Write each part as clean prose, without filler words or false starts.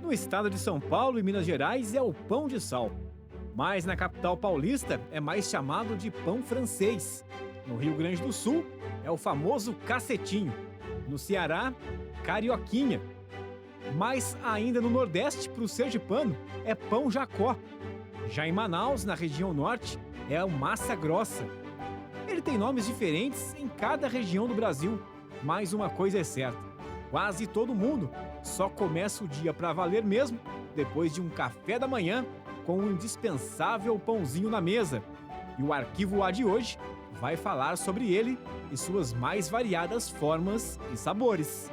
No estado de São Paulo e Minas Gerais é o pão de sal. Mas na capital paulista é mais chamado de pão francês. No Rio Grande do Sul é o famoso cacetinho. No Ceará, carioquinha. Mas ainda no Nordeste, para o sergipano, é pão jacó. Já em Manaus, na região norte, é o massa grossa. Ele tem nomes diferentes em cada região do Brasil, mas uma coisa é certa: quase todo mundo só começa o dia para valer mesmo depois de um café da manhã com um indispensável pãozinho na mesa. E o Arquivo A de hoje vai falar sobre ele e suas mais variadas formas e sabores.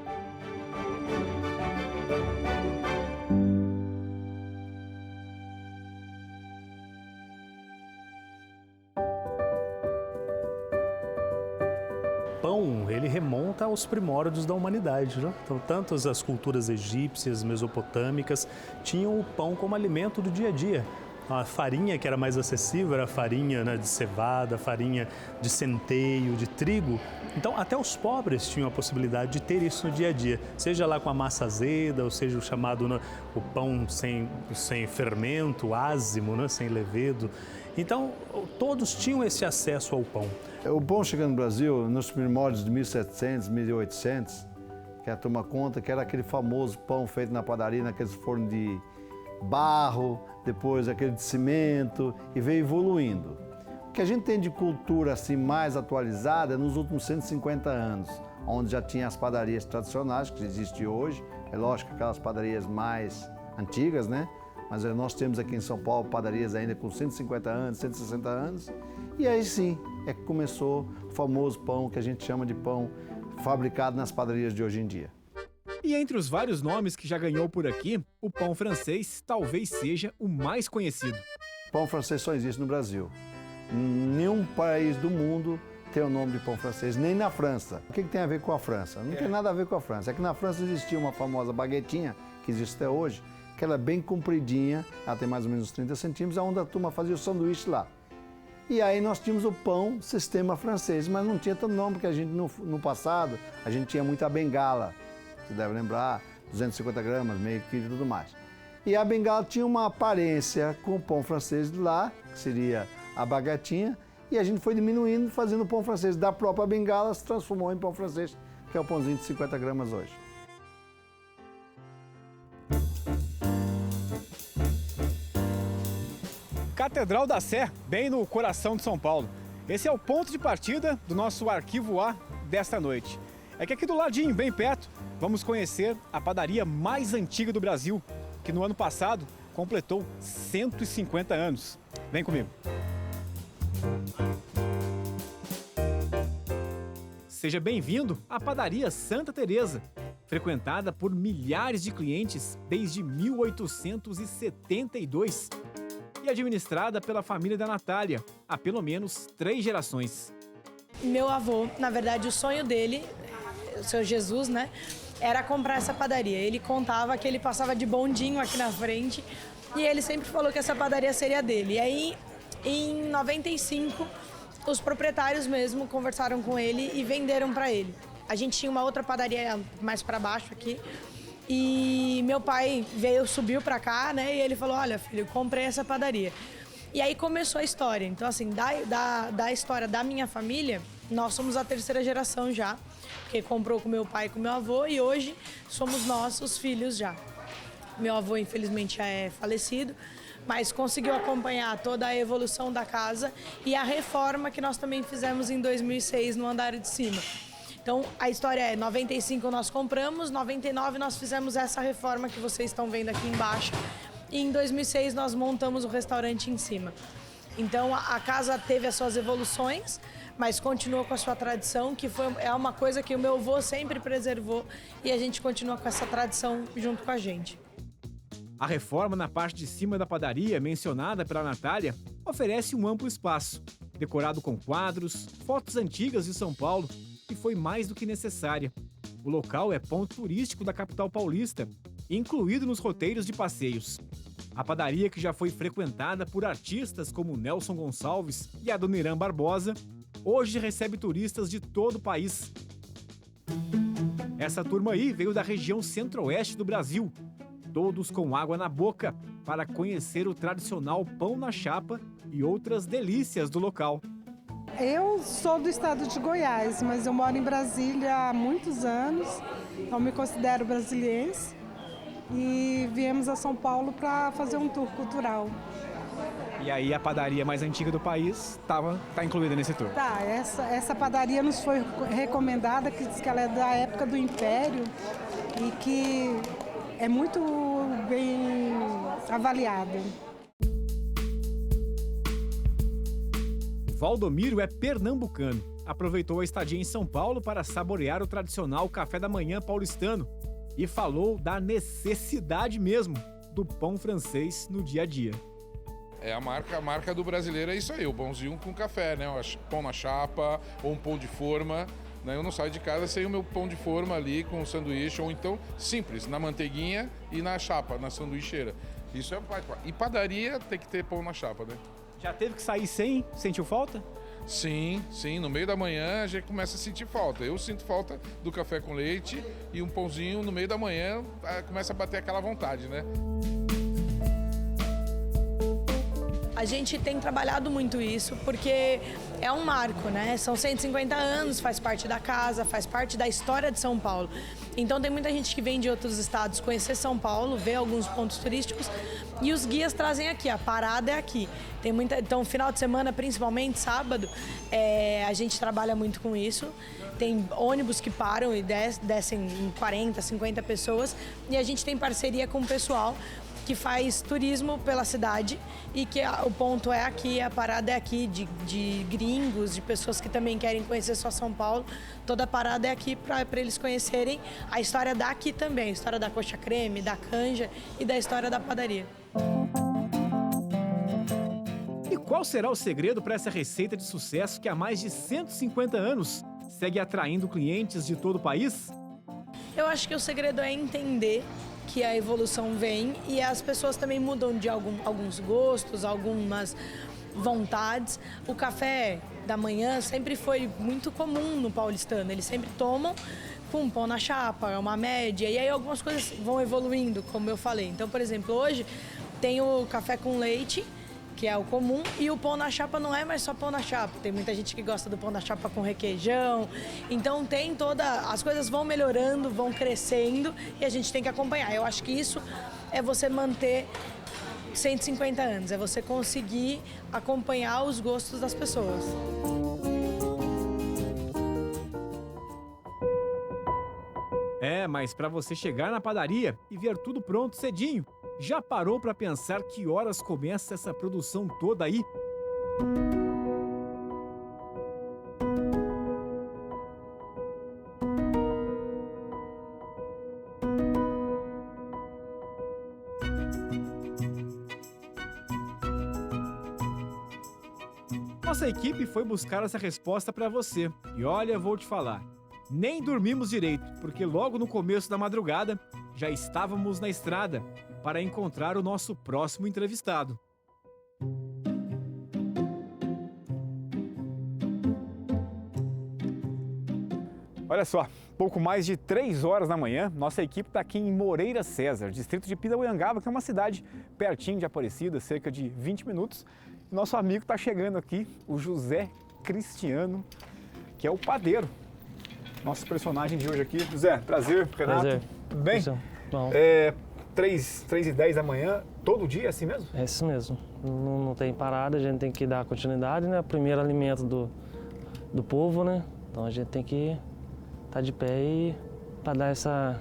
Pão, ele remonta aos primórdios da humanidade, né? Então, tanto as culturas egípcias, mesopotâmicas, tinham o pão como alimento do dia a dia. A farinha que era mais acessível era a farinha, né, de cevada, farinha de centeio, de trigo. Então, até os pobres tinham a possibilidade de ter isso no dia a dia, seja lá com a massa azeda, ou seja o chamado, né, o pão sem fermento, ázimo, né, sem levedo. Então, todos tinham esse acesso ao pão. O pão chegando no Brasil nos primórdios de 1700, 1800, que a turma conta que era aquele famoso pão feito na padaria, naqueles fornos de barro, depois aquele de cimento, e veio evoluindo. O que a gente tem de cultura assim mais atualizada é nos últimos 150 anos, onde já tinha as padarias tradicionais que existem hoje, é lógico aquelas padarias mais antigas, né? Mas nós temos aqui em São Paulo padarias ainda com 150 anos, 160 anos, e aí sim é que começou o famoso pão que a gente chama de pão fabricado nas padarias de hoje em dia. E entre os vários nomes que já ganhou por aqui, o pão francês talvez seja o mais conhecido. Pão francês só existe no Brasil. Nenhum país do mundo tem o nome de pão francês, nem na França. O que tem a ver com a França? Não tem nada a ver com a França. É que na França existia uma famosa baguetinha, que existe até hoje, que ela é bem compridinha, ela tem mais ou menos 30 centímetros, onde a turma fazia o sanduíche lá. E aí nós tínhamos o pão sistema francês, mas não tinha tanto nome, porque a gente no passado, a gente tinha muita bengala. Você deve lembrar, 250 gramas, meio quilo e tudo mais. E a bengala tinha uma aparência com o pão francês de lá, que seria a baguetinha, e a gente foi diminuindo, fazendo o pão francês da própria bengala, se transformou em pão francês, que é o pãozinho de 50 gramas hoje. Catedral da Sé, bem no coração de São Paulo. Esse é o ponto de partida do nosso Arquivo A desta noite. É que aqui do ladinho, bem perto, vamos conhecer a padaria mais antiga do Brasil, que no ano passado completou 150 anos. Vem comigo. Seja bem-vindo à Padaria Santa Teresa, frequentada por milhares de clientes desde 1872 e administrada pela família da Natália há pelo menos 3 gerações. Meu avô, na verdade, o sonho dele, o seu Jesus, né, era comprar essa padaria. Ele contava que ele passava de bondinho aqui na frente e ele sempre falou que essa padaria seria dele. E aí, em 95, os proprietários mesmo conversaram com ele e venderam para ele. A gente tinha uma outra padaria mais para baixo aqui e meu pai subiu para cá, né, e ele falou: olha, filho, eu comprei essa padaria. E aí começou a história. Então, assim, da história da minha família, nós somos a 3ª geração já, porque comprou com meu pai e com meu avô, e hoje somos nós, os filhos já. Meu avô, infelizmente, já é falecido, mas conseguiu acompanhar toda a evolução da casa e a reforma que nós também fizemos em 2006 no andar de cima. Então, a história é: 95 nós compramos, 99 nós fizemos essa reforma que vocês estão vendo aqui embaixo, e em 2006 nós montamos o restaurante em cima. Então, a casa teve as suas evoluções, mas continua com a sua tradição, que é uma coisa que o meu avô sempre preservou, e a gente continua com essa tradição junto com a gente. A reforma na parte de cima da padaria, mencionada pela Natália, oferece um amplo espaço, decorado com quadros, fotos antigas de São Paulo, e foi mais do que necessária. O local é ponto turístico da capital paulista, incluído nos roteiros de passeios. A padaria, que já foi frequentada por artistas como Nelson Gonçalves e Adoniran Barbosa, hoje recebe turistas de todo o país. Essa turma aí veio da região centro-oeste do Brasil. todos com água na boca para conhecer o tradicional pão na chapa e outras delícias do local. Eu sou do estado de Goiás, mas eu moro em Brasília há muitos anos, então me considero brasiliense e viemos a São Paulo para fazer um tour cultural. E aí a padaria mais antiga do país tá incluída nesse tour. Tá, essa padaria nos foi recomendada, que diz que ela é da época do Império e que é muito bem avaliada. Valdomiro é pernambucano. Aproveitou a estadia em São Paulo para saborear o tradicional café da manhã paulistano e falou da necessidade mesmo do pão francês no dia a dia. A marca do brasileiro é isso aí, o pãozinho com café, né? Pão na chapa ou um pão de forma. Né? Eu não saio de casa sem o meu pão de forma ali com um sanduíche, ou então simples, na manteiguinha e na chapa, na sanduicheira. Isso é. E padaria tem que ter pão na chapa, né? Já teve que sair sem? Sentiu falta? Sim, no meio da manhã a gente começa a sentir falta. Eu sinto falta do café com leite e um pãozinho no meio da manhã começa a bater aquela vontade, né? A gente tem trabalhado muito isso porque é um marco, né? São 150 anos, faz parte da casa, faz parte da história de São Paulo. Então tem muita gente que vem de outros estados conhecer São Paulo, ver alguns pontos turísticos e os guias trazem aqui, a parada é aqui. Então final de semana, principalmente sábado, a gente trabalha muito com isso. Tem ônibus que param e descem em 40, 50 pessoas e a gente tem parceria com o pessoal que faz turismo pela cidade e que o ponto é aqui, a parada é aqui, de gringos, de pessoas que também querem conhecer só São Paulo. Toda a parada é aqui para eles conhecerem a história daqui também, a história da coxa creme, da canja e da história da padaria. E qual será o segredo para essa receita de sucesso que há mais de 150 anos segue atraindo clientes de todo o país? Eu acho que o segredo é entender que a evolução vem e as pessoas também mudam de alguns gostos, algumas vontades. O café da manhã sempre foi muito comum no paulistano, eles sempre tomam com pão na chapa, é uma média, e aí algumas coisas vão evoluindo, como eu falei. Então, por exemplo, hoje tem o café com leite, que é o comum, e o pão na chapa não é mais só pão na chapa. Tem muita gente que gosta do pão na chapa com requeijão. Então as coisas vão melhorando, vão crescendo e a gente tem que acompanhar. Eu acho que isso é você manter 150 anos, é você conseguir acompanhar os gostos das pessoas. Mas para você chegar na padaria e ver tudo pronto cedinho, já parou para pensar que horas começa essa produção toda aí? Nossa equipe foi buscar essa resposta para você. E olha, vou te falar, nem dormimos direito, porque logo no começo da madrugada já estávamos na estrada para encontrar o nosso próximo entrevistado. Olha só, pouco mais de 3 horas da manhã, nossa equipe está aqui em Moreira César, distrito de Pindamonhangaba, que é uma cidade pertinho de Aparecida, cerca de 20 minutos. Nosso amigo está chegando aqui, o José Cristiano, que é o padeiro. Nosso personagem de hoje aqui. José, prazer, Renato. Prazer. Tudo bem? Bom. 3h10 da manhã, todo dia, é assim mesmo? É isso mesmo. Não tem parada, a gente tem que dar continuidade, né? Primeiro alimento do povo, né? Então a gente tem que estar de pé e para dar essa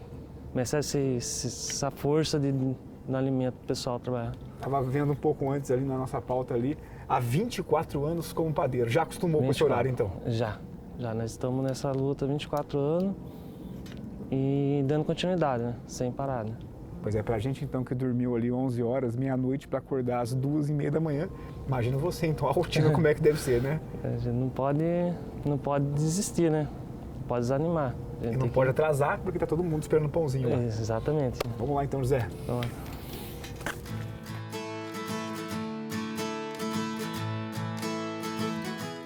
força no alimento pro pessoal trabalhar. Estava vendo um pouco antes ali na nossa pauta ali, há 24 anos como padeiro. Já acostumou com esse horário então? Já, nós estamos nessa luta há 24 anos e dando continuidade, né? Sem parada. Pois é, pra gente então que dormiu ali 11 horas, meia-noite, para acordar às 2h30 da manhã, imagina você então, a rotina como é que deve ser, né? A gente não pode desistir, né? Não pode desanimar. E não pode atrasar, porque tá todo mundo esperando o pãozinho lá. Exatamente. Vamos lá então, José. Vamos lá.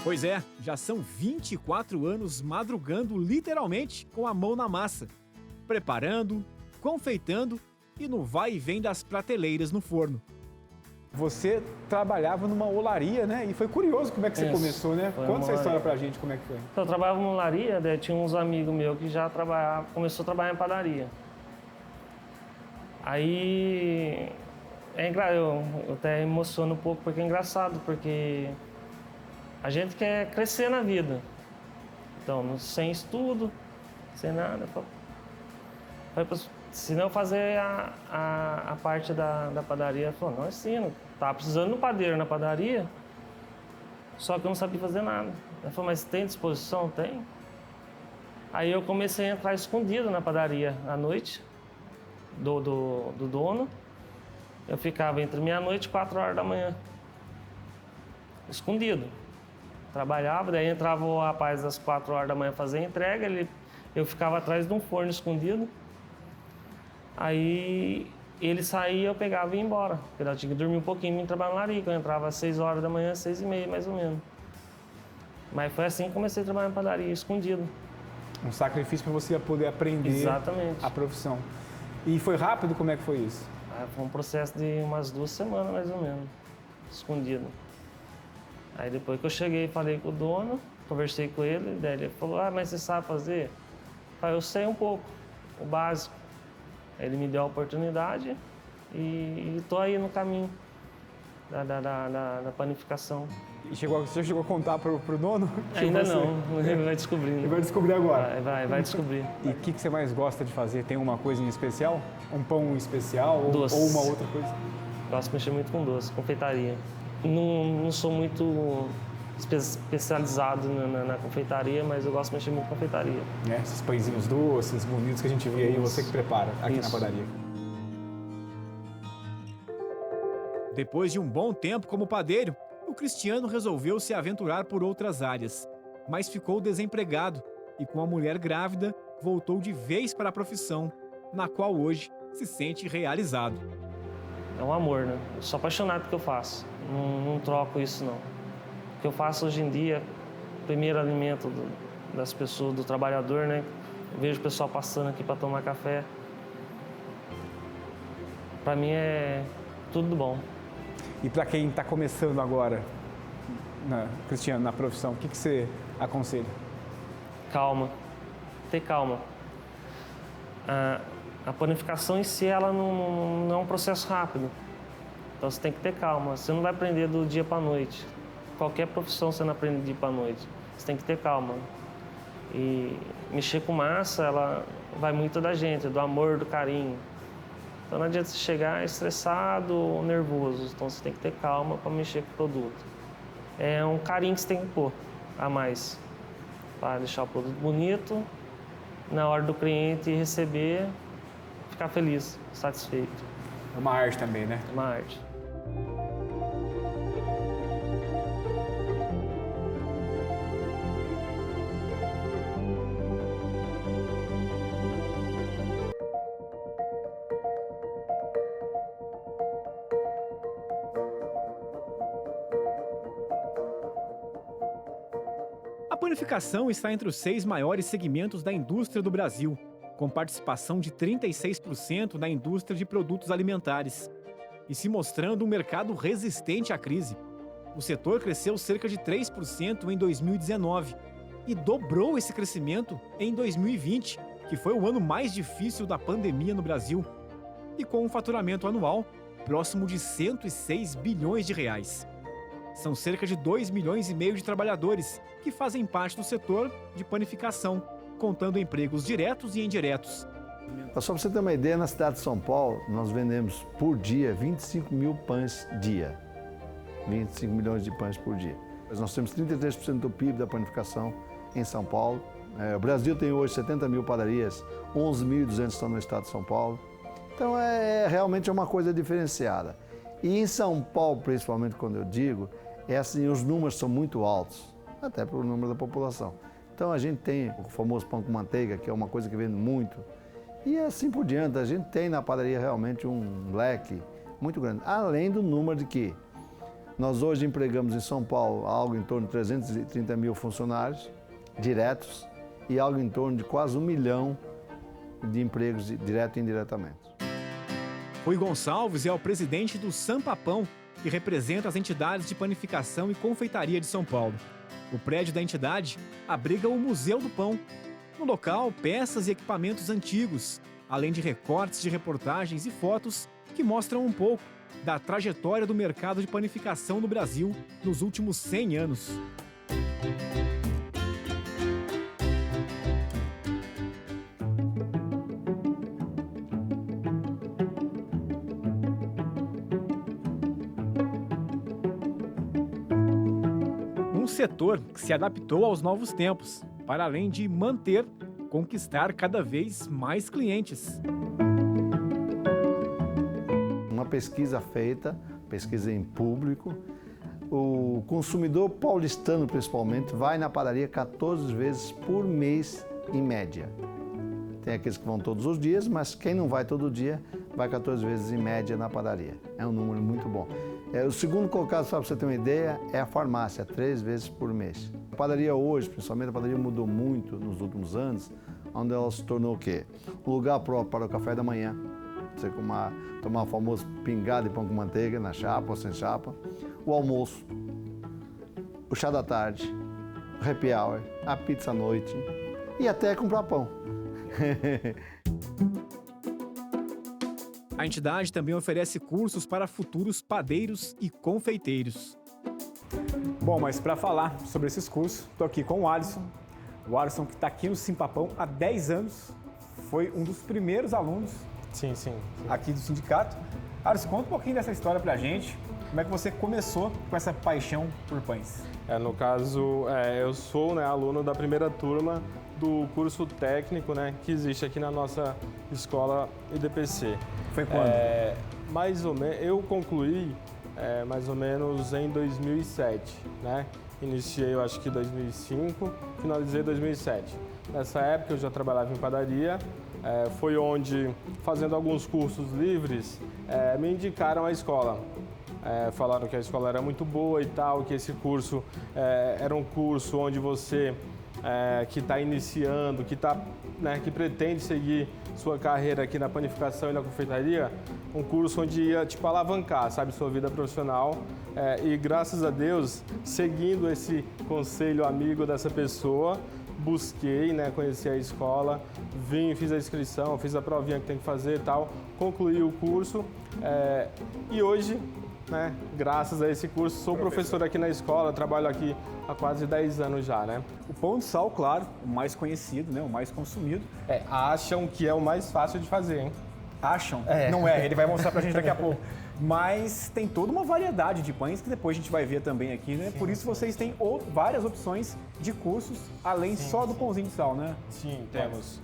Pois é, já são 24 anos madrugando literalmente com a mão na massa, preparando, confeitando e no vai e vem das prateleiras no forno. Você trabalhava numa olaria, né? E foi curioso como é que você Isso, começou, né? foi Conta essa numa história olaria. pra gente, como é que foi. Eu trabalhava numa olaria, daí tinha uns amigos meus que já começou a trabalhar em padaria. Aí eu até emociono um pouco porque é engraçado, porque a gente quer crescer na vida. Então, sem estudo, sem nada. Se não fazer a parte da padaria, ele falou, não ensino. Tava precisando de um padeiro na padaria, só que eu não sabia fazer nada. Ele falou, mas tem disposição? Tem. Aí eu comecei a entrar escondido na padaria à noite do dono. Eu ficava entre meia-noite e 4 horas da manhã, escondido. Trabalhava, daí entrava o rapaz às 4 horas da manhã fazer a entrega, eu ficava atrás de um forno escondido. Aí ele saía, eu pegava e ia embora. Eu tinha que dormir um pouquinho e trabalhar na larica. Eu entrava às 6 horas da manhã, 6h30 mais ou menos. Mas foi assim que comecei a trabalhar na padaria, escondido. Um sacrifício para você poder aprender Exatamente. a profissão. E foi rápido? Como é que foi isso? Foi um processo de umas 2 semanas mais ou menos, escondido. Aí depois que eu cheguei, falei com o dono, conversei com ele, daí ele falou, mas você sabe fazer? Eu falei, eu sei um pouco, o básico. Aí ele me deu a oportunidade e estou aí no caminho da panificação. E você chegou a contar pro dono? Ainda não, ele vai descobrir. Ele vai descobrir agora? Vai descobrir. E o que você mais gosta de fazer? Tem uma coisa em especial? Um pão especial ou uma outra coisa? Gosto de mexer muito com doce, confeitaria. Não sou muito especializado na confeitaria, mas eu gosto de mexer muito com confeitaria. Esses pãezinhos doces, bonitos que a gente vê aí, você que prepara aqui na padaria. Depois de um bom tempo como padeiro, o Cristiano resolveu se aventurar por outras áreas, mas ficou desempregado e, com a mulher grávida, voltou de vez para a profissão, na qual hoje se sente realizado. É um amor, né? Eu sou apaixonado pelo que eu faço, não troco isso não. O que eu faço hoje em dia, primeiro alimento das pessoas, do trabalhador, né? Eu vejo o pessoal passando aqui para tomar café. Para mim é tudo bom. E para quem está começando agora, Cristiano, na profissão, o que você aconselha? Calma, ter calma. A panificação em si, ela não é um processo rápido. Então você tem que ter calma. Você não vai aprender do dia para a noite. Qualquer profissão você não aprende do dia para a noite. Você tem que ter calma. E mexer com massa, ela vai muito da gente, do amor, do carinho. Então não adianta você chegar estressado ou nervoso. Então você tem que ter calma para mexer com o produto. É um carinho que você tem que pôr a mais para deixar o produto bonito, na hora do cliente receber, ficar feliz, satisfeito. É uma arte também, né? É uma arte. A panificação está entre os 6 maiores segmentos da indústria do Brasil, com participação de 36% na indústria de produtos alimentares, e se mostrando um mercado resistente à crise. O setor cresceu cerca de 3% em 2019 e dobrou esse crescimento em 2020, que foi o ano mais difícil da pandemia no Brasil, e com um faturamento anual próximo de 106 bilhões de reais. São cerca de 2,5 milhões de trabalhadores que fazem parte do setor de panificação, contando empregos diretos e indiretos. Só para você ter uma ideia, na cidade de São Paulo, nós vendemos por dia 25 mil pães dia. 25 milhões de pães por dia. Nós temos 33% do PIB da panificação em São Paulo. O Brasil tem hoje 70 mil padarias, 11.200 estão no estado de São Paulo. Então, realmente é uma coisa diferenciada. E em São Paulo, principalmente quando eu digo, os números são muito altos, até pelo número da população. Então a gente tem o famoso pão com manteiga, que é uma coisa que vende muito. E assim por diante, a gente tem na padaria realmente um leque muito grande. Além do número de que nós hoje empregamos em São Paulo algo em torno de 330 mil funcionários diretos e algo em torno de quase 1 milhão de empregos direto e indiretamente. Rui Gonçalves é o presidente do Sampa Pão, que representa as entidades de panificação e confeitaria de São Paulo. O prédio da entidade abriga o Museu do Pão. No local, peças e equipamentos antigos, além de recortes de reportagens e fotos que mostram um pouco da trajetória do mercado de panificação no Brasil nos últimos 100 anos. Um setor que se adaptou aos novos tempos, para além de conquistar cada vez mais clientes. Uma pesquisa feita, pesquisa em público, o consumidor paulistano principalmente vai na padaria 14 vezes por mês em média. Tem aqueles que vão todos os dias, mas quem não vai todo dia vai 14 vezes em média na padaria. É um número muito bom. O segundo colocado, só para você ter uma ideia, é a farmácia, 3 vezes por mês. A padaria hoje, principalmente, a padaria mudou muito nos últimos anos, onde ela se tornou o quê? Um lugar próprio para o café da manhã. Você tomar o famoso pingado de pão com manteiga na chapa ou sem chapa. O almoço, o chá da tarde, o happy hour, a pizza à noite e até comprar pão. A entidade também oferece cursos para futuros padeiros e confeiteiros. Bom, mas para falar sobre esses cursos, estou aqui com o Alisson. O Alisson, que está aqui no Simpapão há 10 anos, foi um dos primeiros alunos aqui do sindicato. Alisson, conta um pouquinho dessa história para a gente. Como é que você começou com essa paixão por pães? No caso, eu sou aluno da primeira turma do curso técnico que existe aqui na nossa escola IDPC. Foi quando? Mais ou menos, eu concluí mais ou menos em 2007, Iniciei, eu acho que em 2005, finalizei em 2007. Nessa época eu já trabalhava em padaria, foi onde, fazendo alguns cursos livres, me indicaram a escola. Falaram que a escola era muito boa e tal, que esse curso era um curso onde você que está iniciando, que pretende seguir sua carreira aqui na panificação e na confeitaria, um curso onde ia alavancar, sua vida profissional. E graças a Deus, seguindo esse conselho amigo dessa pessoa, busquei, conheci a escola, fiz a inscrição, fiz a provinha que tem que fazer e tal, concluí o curso e hoje, graças a esse curso, sou professor aqui na escola, trabalho aqui há quase 10 anos já, O pão de sal, claro, o mais conhecido, o mais consumido. Acham que é o mais fácil de fazer, hein? Acham? Não é, ele vai mostrar pra gente daqui a pouco. Mas tem toda uma variedade de pães que depois a gente vai ver também aqui, Por isso vocês têm várias opções de cursos, além só do pãozinho de sal, Sim, temos.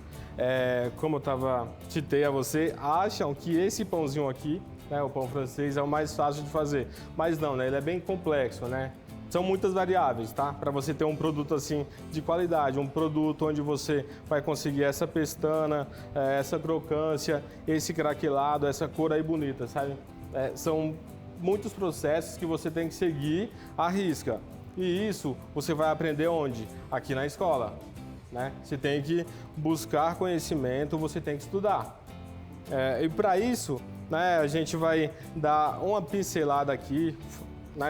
Como eu citei a você, acham que esse pãozinho aqui, o pão francês, é o mais fácil de fazer. Mas não, ele é bem complexo, São muitas variáveis, para você ter um produto assim de qualidade, um produto onde você vai conseguir essa pestana, essa crocância, esse craquelado, essa cor aí bonita, sabe? São muitos processos que você tem que seguir à risca. E isso você vai aprender onde? Aqui na escola, Você tem que buscar conhecimento, você tem que estudar. E para isso, a gente vai dar uma pincelada aqui,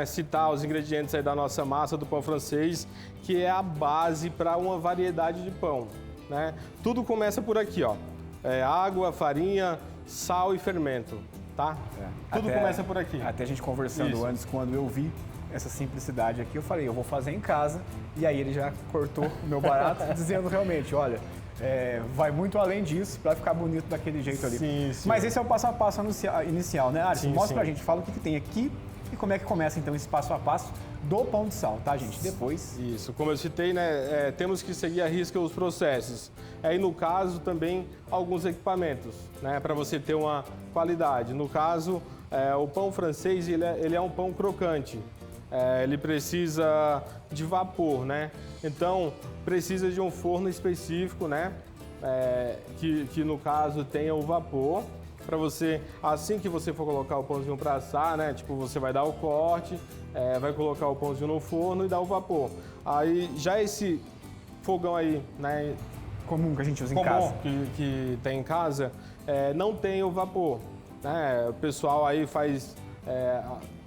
citar os ingredientes aí da nossa massa do pão francês, que é a base para uma variedade de pão, Tudo começa por aqui, ó. Água, farinha, sal e fermento, Tudo começa por aqui. Até a gente conversando antes, quando eu vi essa simplicidade aqui, eu falei, eu vou fazer em casa. E aí ele já cortou o meu barato, dizendo realmente, olha, vai muito além disso para ficar bonito daquele jeito ali. Sim. Mas esse é o passo a passo inicial, Alisson? Mostra pra gente, fala o que tem aqui e como é que começa então esse passo a passo do pão de sal, tá, gente? Depois... Isso, como eu citei, temos que seguir à risca os processos. E no caso também alguns equipamentos, para você ter uma qualidade. No caso, o pão francês, ele é um pão crocante. Ele precisa de vapor, Então, precisa de um forno específico, que no caso tenha o vapor. Para você, assim que você for colocar o pãozinho para assar, você vai dar o corte, vai colocar o pãozinho no forno e dar o vapor. Aí, já esse fogão aí, comum que a gente usa em casa, que tem em casa, não tem o vapor. né? O pessoal aí faz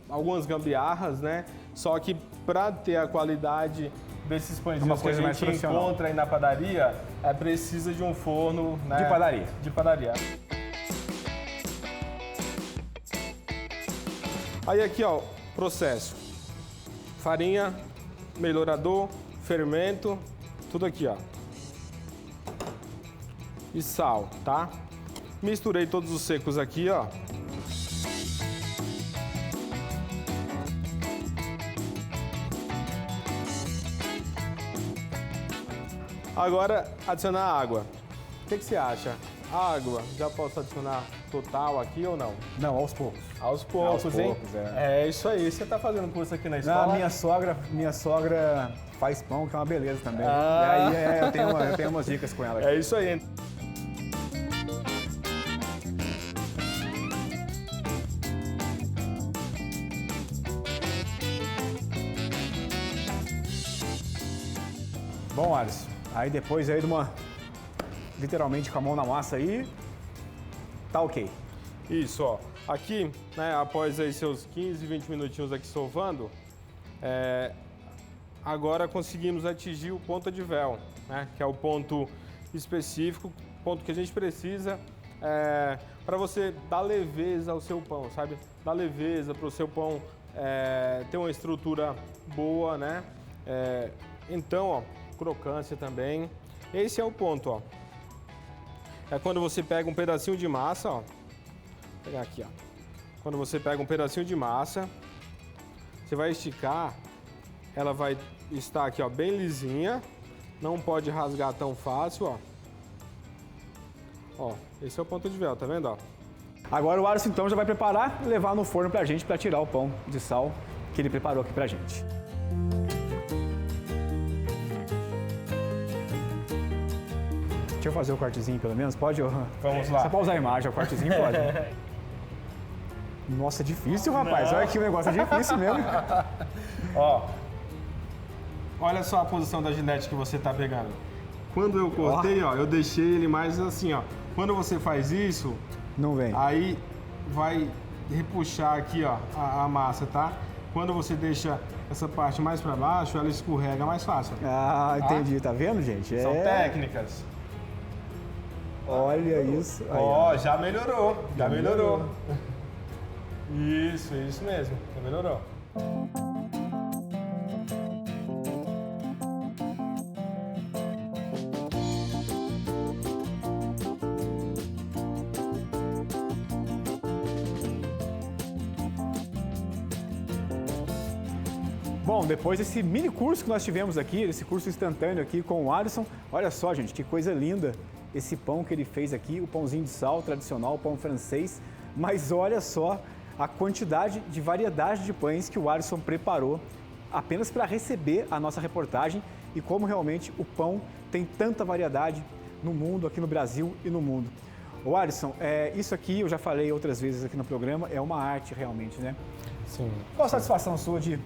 algumas gambiarras, né? Só que para ter a qualidade desses pãezinhos que a gente encontra aí na padaria, precisa de um forno, né? De padaria. De padaria. Aí aqui, ó, processo. Farinha, melhorador, fermento, tudo aqui, ó. E sal, tá? Misturei todos os secos aqui, ó. Agora, adicionar água. O que você acha? Água, já posso adicionar total aqui ou não? Não, aos poucos. Aos poucos, hein? É isso aí. Você tá fazendo curso aqui na escola? Não, minha sogra faz pão, que é uma beleza também. Ah. E aí eu tenho umas dicas com ela aqui. É isso aí. Bom, Alisson, aí depois aí de uma... literalmente com a mão na massa aí, tá ok. Isso, ó. Aqui, né, após aí seus 15, 20 minutinhos aqui sovando, agora conseguimos atingir o ponto de véu, né, que é o ponto específico, ponto que a gente precisa para você dar leveza ao seu pão, sabe? Dar leveza para o seu pão ter uma estrutura boa, né? Então, ó, crocância também. Esse é o ponto, ó. É quando você pega um pedacinho de massa, ó. Vou pegar aqui, ó. Quando você pega um pedacinho de massa, você vai esticar, ela vai estar aqui, ó, bem lisinha. Não pode rasgar tão fácil, ó. Ó, esse é o ponto de véu, tá vendo, ó? Agora o Alisson então já vai preparar e levar no forno pra gente, pra tirar o pão de sal que ele preparou aqui pra gente. Deixa eu fazer o cortezinho pelo menos, pode? Vamos lá. Você pode usar a imagem, o cortezinho pode. Nossa, é difícil, rapaz. Olha que o negócio é difícil mesmo. Ó, olha só a posição da ginete que você tá pegando. Quando eu cortei, ó, eu deixei ele mais assim, ó. Quando você faz isso, não vem. Aí vai repuxar aqui, ó, a massa, tá? Quando você deixa essa parte mais para baixo, ela escorrega mais fácil. Ah, entendi. Tá vendo, gente? São técnicas. Olha isso. Ó, já melhorou. Já melhorou. Isso mesmo. Já melhorou. Bom, depois desse mini curso que nós tivemos aqui, esse curso instantâneo aqui com o Alisson, olha só, gente, que coisa linda esse pão que ele fez aqui, o pãozinho de sal tradicional, o pão francês, mas olha só a quantidade de variedade de pães que o Alisson preparou apenas para receber a nossa reportagem e como realmente o pão tem tanta variedade no mundo, aqui no Brasil e no mundo. Ô Alisson, isso aqui eu já falei outras vezes aqui no programa, é uma arte realmente, né? Sim. Qual a satisfação sua de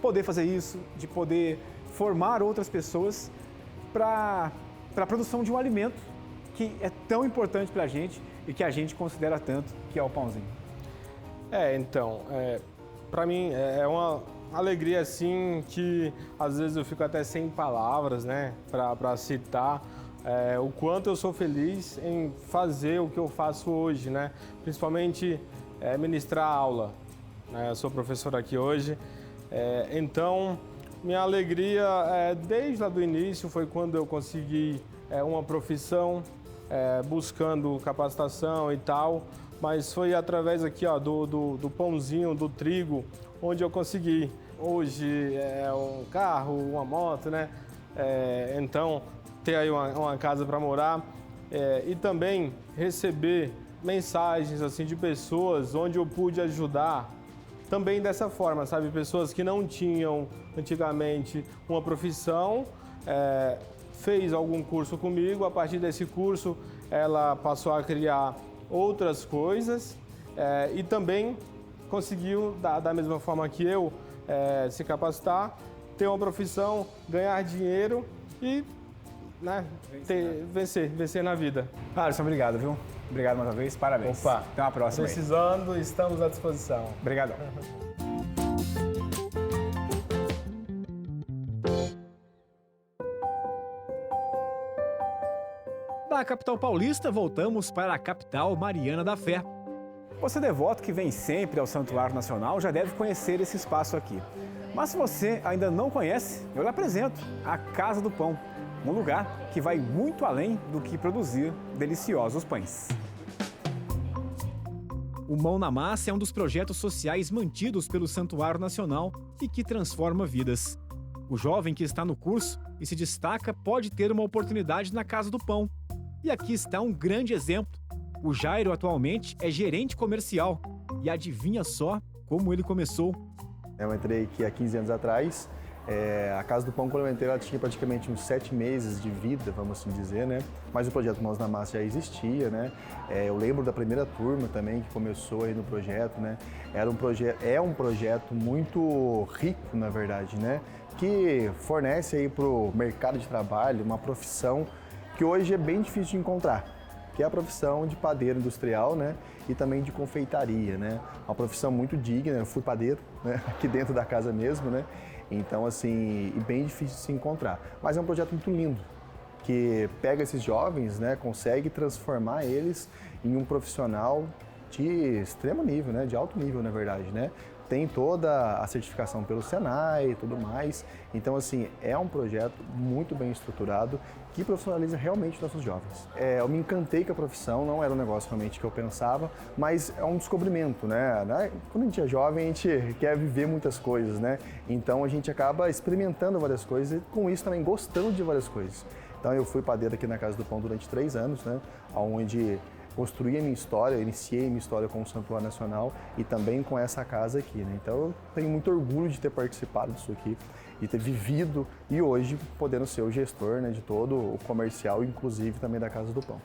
poder fazer isso, de poder formar outras pessoas para a produção de um alimento que é tão importante para a gente e que a gente considera tanto, que é o pãozinho? Então, para mim é uma alegria assim que às vezes eu fico até sem palavras, né, para citar o quanto eu sou feliz em fazer o que eu faço hoje, né, principalmente ministrar aula. Eu sou professor aqui hoje. Então, minha alegria desde lá do início foi quando eu consegui uma profissão, buscando capacitação e tal, mas foi através aqui, ó, do pãozinho, do trigo, onde eu consegui. Hoje é um carro, uma moto, né? Então, ter aí uma casa para morar e também receber mensagens assim de pessoas onde eu pude ajudar. Também dessa forma, sabe? Pessoas que não tinham antigamente uma profissão, fez algum curso comigo, a partir desse curso ela passou a criar outras coisas e também conseguiu, da mesma forma que eu, se capacitar, ter uma profissão, ganhar dinheiro e, né, vencer na vida. Alisson, obrigado, viu? Obrigado mais uma vez, parabéns. Opa, até uma próxima. precisando, estamos à disposição. Obrigadão. Da capital paulista, voltamos para a capital Mariana da Fé. Você devoto que vem sempre ao Santuário Nacional já deve conhecer esse espaço aqui. Mas se você ainda não conhece, eu lhe apresento a Casa do Pão, um lugar que vai muito além do que produzir deliciosos pães. O Mão na Massa é um dos projetos sociais mantidos pelo Santuário Nacional e que transforma vidas. O jovem que está no curso e se destaca pode ter uma oportunidade na Casa do Pão. E aqui está um grande exemplo. O Jairo atualmente é gerente comercial e adivinha só como ele começou. Eu entrei aqui há 15 anos atrás. A Casa do Pão, quando eu entrei, ela tinha praticamente uns 7 meses de vida, vamos assim dizer, né? Mas o projeto Mãos na Massa já existia, né? Eu lembro da primeira turma também que começou aí no projeto, né? É um projeto muito rico, na verdade, né? Que fornece aí para o mercado de trabalho uma profissão que hoje é bem difícil de encontrar, que é a profissão de padeiro industrial, né? E também de confeitaria, né? Uma profissão muito digna. Eu fui padeiro, né? Aqui dentro da casa mesmo, né? Então, assim, bem difícil de se encontrar. Mas é um projeto muito lindo, que pega esses jovens, né? Consegue transformar eles em um profissional de extremo nível, né? De alto nível, na verdade, né? Tem toda a certificação pelo Senai e tudo mais. Então, assim, é um projeto muito bem estruturado que profissionaliza realmente os nossos jovens. Eu me encantei com a profissão, não era um negócio realmente que eu pensava, mas é um descobrimento, né? Quando a gente é jovem, a gente quer viver muitas coisas, né? Então, a gente acaba experimentando várias coisas e, com isso, também gostando de várias coisas. Então, eu fui padeiro aqui na Casa do Pão durante 3 anos, né? Onde construí a minha história, iniciei a minha história com o Santuário Nacional e também com essa casa aqui, né? Então eu tenho muito orgulho de ter participado disso aqui, de ter vivido e hoje podendo ser o gestor, né, de todo o comercial, inclusive também da Casa do Pão.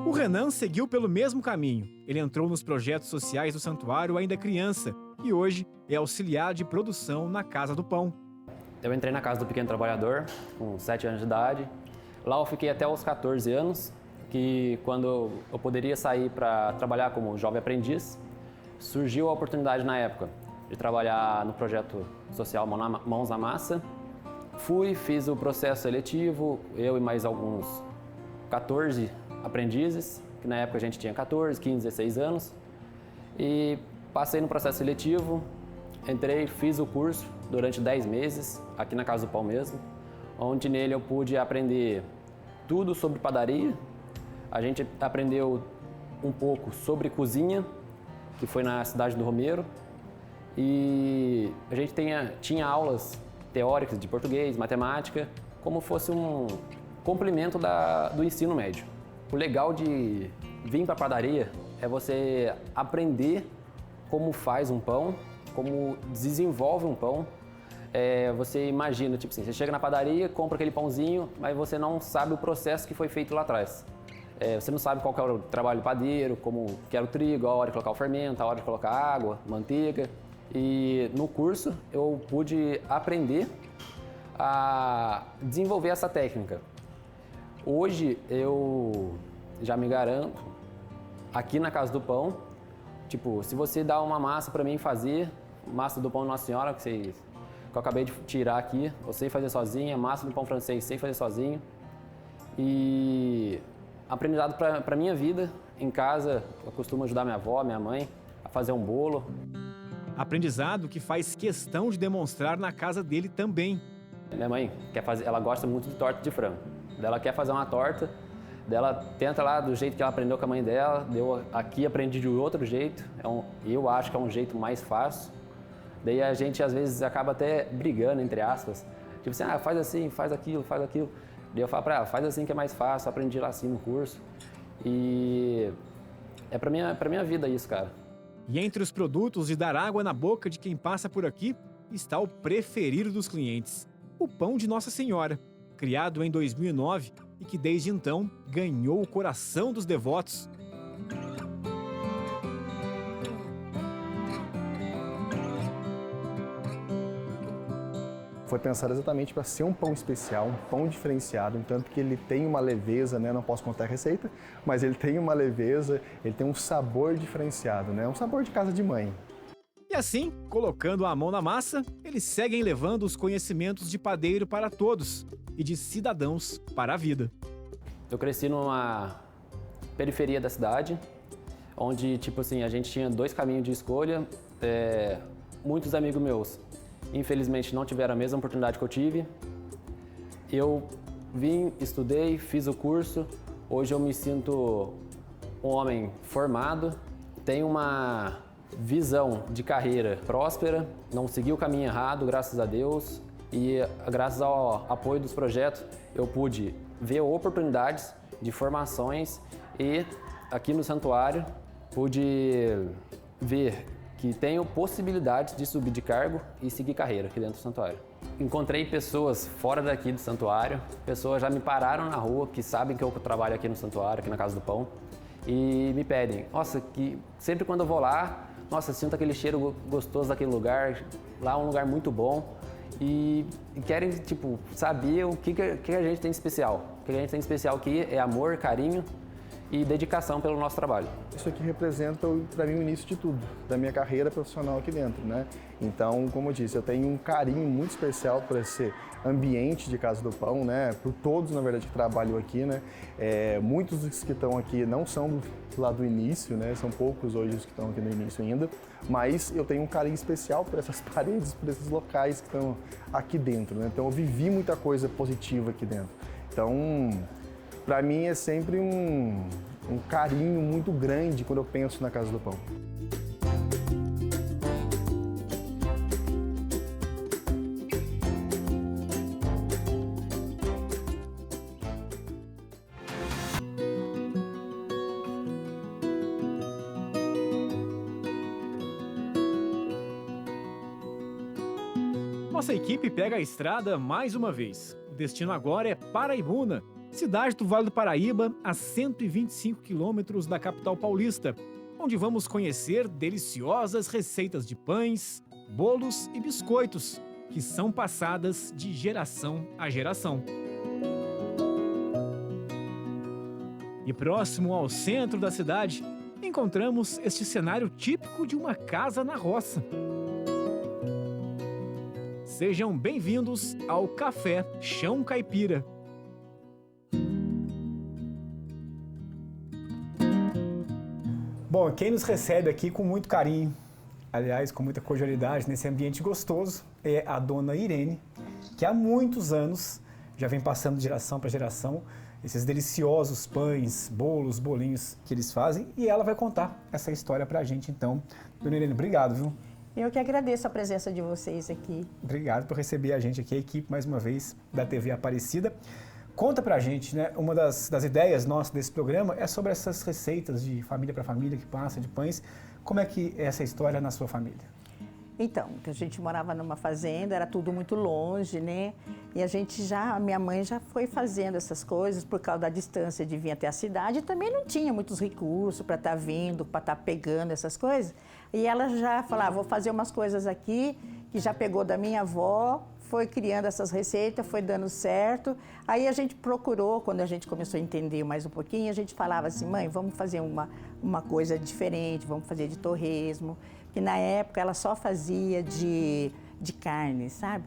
O Renan seguiu pelo mesmo caminho. Ele entrou nos projetos sociais do santuário ainda criança e hoje é auxiliar de produção na Casa do Pão. Eu entrei na Casa do Pequeno Trabalhador com 7 anos de idade. Lá eu fiquei até os 14 anos. Que quando eu poderia sair para trabalhar como jovem aprendiz, surgiu a oportunidade na época de trabalhar no projeto social Mãos na Massa. Fiz o processo seletivo, eu e mais alguns 14 aprendizes, que na época a gente tinha 14, 15, 16 anos. E passei no processo seletivo, entrei, fiz o curso durante 10 meses, aqui na Casa do Pão mesmo, onde nele eu pude aprender tudo sobre padaria. A gente aprendeu um pouco sobre cozinha, que foi na cidade do Romeiro, e a gente tinha aulas teóricas de português, matemática, como fosse um complemento do ensino médio. O legal de vir para a padaria é você aprender como faz um pão, como desenvolve um pão. Você imagina, tipo assim, você chega na padaria, compra aquele pãozinho, mas você não sabe o processo que foi feito lá atrás. Você não sabe qual que era o trabalho do padeiro, como que era o trigo, a hora de colocar o fermento, a hora de colocar água, manteiga. E no curso eu pude aprender a desenvolver essa técnica. Hoje eu já me garanto, aqui na Casa do Pão, tipo, se você dá uma massa para mim fazer, massa do Pão Nossa Senhora, que eu acabei de tirar aqui, eu sei fazer sozinha, massa do pão francês, sei fazer sozinho. E aprendizado para minha vida, em casa, eu costumo ajudar minha avó, minha mãe, a fazer um bolo. Aprendizado que faz questão de demonstrar na casa dele também. Minha mãe ela gosta muito de torta de frango. Ela quer fazer uma torta, ela tenta lá do jeito que ela aprendeu com a mãe dela, aqui aprendi de outro jeito, eu acho que é um jeito mais fácil. Daí a gente às vezes acaba até brigando, entre aspas, tipo assim, faz assim, faz aquilo, faz aquilo. Daí eu falo pra ela, faz assim que é mais fácil, aprendi lá assim no curso. E é pra minha vida isso, cara. E entre os produtos de dar água na boca de quem passa por aqui, está o preferido dos clientes, o pão de Nossa Senhora, criado em 2009 e que desde então ganhou o coração dos devotos. foi pensado exatamente para ser um pão especial, um pão diferenciado, tanto que ele tem uma leveza, né? Não posso contar a receita, mas ele tem uma leveza, ele tem um sabor diferenciado, né? Um sabor de casa de mãe. E assim, colocando a mão na massa, eles seguem levando os conhecimentos de padeiro para todos e de cidadãos para a vida. Eu cresci numa periferia da cidade, onde, tipo assim, a gente tinha 2 caminhos de escolha. Muitos amigos meus, infelizmente, não tiveram a mesma oportunidade que eu tive. Eu vim, estudei, fiz o curso. Hoje eu me sinto um homem formado, tenho uma visão de carreira próspera, não segui o caminho errado, graças a Deus. E graças ao apoio dos projetos, eu pude ver oportunidades de formações e aqui no santuário pude ver que tenho possibilidades de subir de cargo e seguir carreira aqui dentro do santuário. Encontrei pessoas fora daqui do santuário, pessoas já me pararam na rua, que sabem que eu trabalho aqui no santuário, aqui na Casa do Pão, e me pedem, nossa, que sempre quando eu vou lá, nossa, sinto aquele cheiro gostoso daquele lugar, lá é um lugar muito bom, e querem, tipo, saber o que a gente tem de especial. O que a gente tem de especial aqui é amor, carinho e dedicação pelo nosso trabalho. Isso aqui representa, para mim, o início de tudo, da minha carreira profissional aqui dentro, né? Então, como eu disse, eu tenho um carinho muito especial por esse ambiente de Casa do Pão, né? Por todos, na verdade, que trabalham aqui, né? Muitos dos que estão aqui não são lá do início, né? São poucos hoje os que estão aqui no início ainda, mas eu tenho um carinho especial por essas paredes, por esses locais que estão aqui dentro, né? Então, eu vivi muita coisa positiva aqui dentro. Então, para mim é sempre um carinho muito grande quando eu penso na Casa do Pão. Nossa equipe pega a estrada mais uma vez. O destino agora é Paraibuna, cidade do Vale do Paraíba, a 125 quilômetros da capital paulista, onde vamos conhecer deliciosas receitas de pães, bolos e biscoitos, que são passadas de geração a geração. E próximo ao centro da cidade, encontramos este cenário típico de uma casa na roça. Sejam bem-vindos ao Café Chão Caipira. Bom, quem nos recebe aqui com muito carinho, aliás, com muita cordialidade, nesse ambiente gostoso, é a dona Irene, que há muitos anos já vem passando de geração para geração esses deliciosos pães, bolos, bolinhos que eles fazem, e ela vai contar essa história pra gente. Então, dona Irene, obrigado, viu? Eu que agradeço a presença de vocês aqui. Obrigado por receber a gente aqui, a equipe, mais uma vez, da TV Aparecida. Conta pra gente, né? Uma das ideias nossas desse programa é sobre essas receitas de família para família que passa, de pães. Como é que é essa história na sua família? Então, a gente morava numa fazenda, era tudo muito longe, né? E a minha mãe já foi fazendo essas coisas por causa da distância de vir até a cidade. E também não tinha muitos recursos para estar vindo, para estar pegando essas coisas. E ela já falava, vou fazer umas coisas aqui, que já pegou da minha avó, foi criando essas receitas, foi dando certo. Aí a gente procurou, quando a gente começou a entender mais um pouquinho, a gente falava assim, mãe, vamos fazer uma coisa diferente, vamos fazer de torresmo. Que na época ela só fazia de carne, sabe?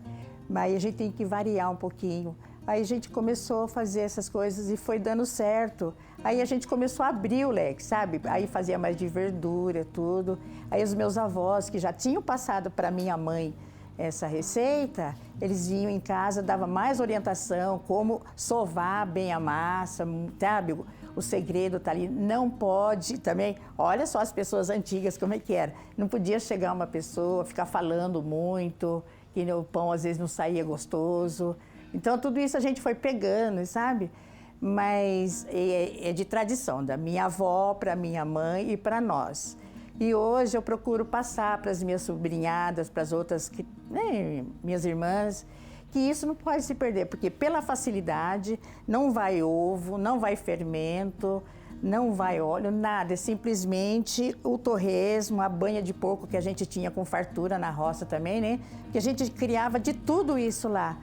Mas a gente tem que variar um pouquinho. Aí a gente começou a fazer essas coisas e foi dando certo. Aí a gente começou a abrir o leque, sabe? Aí fazia mais de verdura, tudo. Aí os meus avós, que já tinham passado para minha mãe essa receita, eles vinham em casa, davam mais orientação, como sovar bem a massa, sabe? O segredo está ali. Não pode também, olha só as pessoas antigas como é que era. Não podia chegar uma pessoa, ficar falando muito, que o pão às vezes não saía gostoso. Então tudo isso a gente foi pegando, sabe? Mas é de tradição, da minha avó para minha mãe e para nós. E hoje eu procuro passar para as minhas sobrinhadas, para as outras, né, minhas irmãs, que isso não pode se perder, porque pela facilidade não vai ovo, não vai fermento, Não vai óleo, nada, é simplesmente o torresmo, a banha de porco que a gente tinha com fartura na roça também, né? Que a gente criava de tudo isso lá.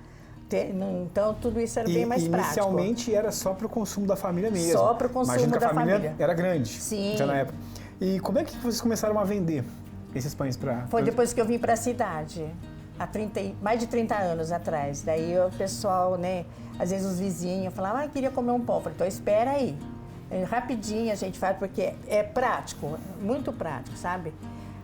Então, tudo isso era bem mais prático. Inicialmente era só para o consumo da família mesmo. Só para o consumo da família. Imagino que a família era grande. Sim. Já na época. E como é que vocês começaram a vender esses pães para... Foi depois que eu vim para a cidade, há mais de 30 anos atrás. Daí o pessoal, né, às vezes os vizinhos falavam, queria comer um pão. Eu falei, então espera aí. Rapidinho a gente faz, porque é prático, muito prático, sabe?